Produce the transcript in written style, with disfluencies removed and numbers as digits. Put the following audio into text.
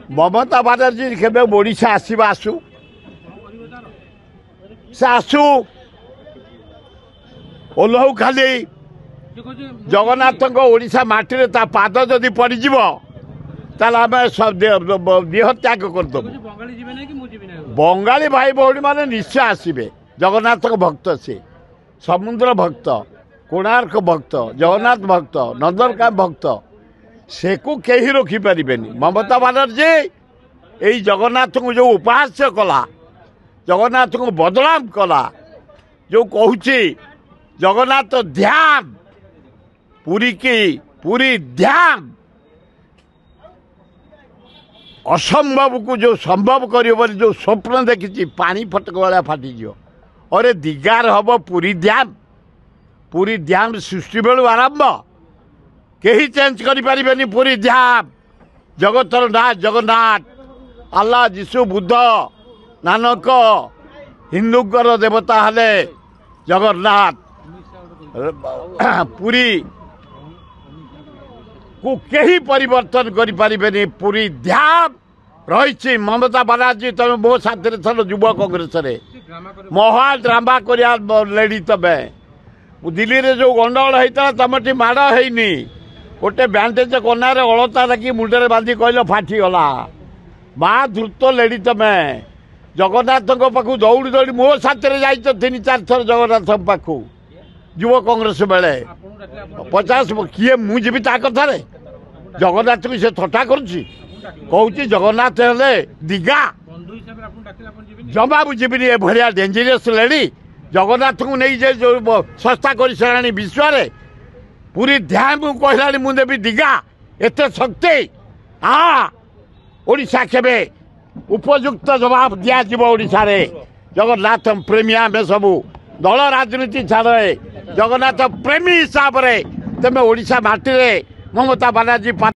ममता बानर्जी केबे ओडिशा आसीबा आसु से आसु ओल्हू खाली जगन्नाथ ओडिशा माटी रे ता पाद जदि पड़ीज ताले आम देह त्याग करदेबु बंगाली भाई भौणी मैंने निश्चय आसबे जगन्नाथ भक्त से समुद्र भक्त कोणार्क भक्त जगन्नाथ भक्त नंदनकानन भक्त से को कहीं रोकीपर ममता बानर्जी यही जगन्नाथ को जो उपहास्य कला जगन्नाथ को बदनाम कला जो कहूँ जगन्नाथ ध्यान पूरी की पूरी ध्यान असंभव को जो संभव कर जो स्वप्न देखी पानी फटक वाला फाटीज अरे दिगार हम पूरी ध्यान सृष्टि बेलू आरंभ कहीं चेंज करें पूरी ध्यान जगतर नाथ जगन्नाथ अल्लाह जीशु बुद्ध नानक हिंदूकर देवता हेले जगन्नाथ पूरी को कहीं परिवर्तन करें पूरी ध्यान रही ममता बानर्जी तुम मो साथी थल युव कांग्रेस महा ड्रामा कर लेडी तमें दिल्ली रे जो गंडगोल होता तुम टी माड़ है गोटे बैंडेज कनारे अलता रखी मुंडे बांधी कहल फाटीगला माँ द्रुत लेडी तमें जगन्नाथ पाखु दौड़ी दौड़ी मो साथी जा 3-4 थर जगन्नाथ पाखु युव कांग्रेस बेले 50 किए मुझे कथार जगन्नाथ को सी थटा करुच्ची जगन्नाथ हेले दिगा जमा बुझीबी ए भाया डेंजरियस लेडी जगन्नाथ को नहीं जे जो संस्था कर सारा विश्व पूरी ध्यान को कहला मुझे देवी दिगा एत शक्ति हाँ ओडिशा केबे उपयुक्त जवाब दिज्व रे जगन्नाथ प्रेमी आम सबू दल राजनीति छाड़े जगन्नाथ प्रेमी हिसाब से तुम ओडिशा माटी रे ममता बानर्जी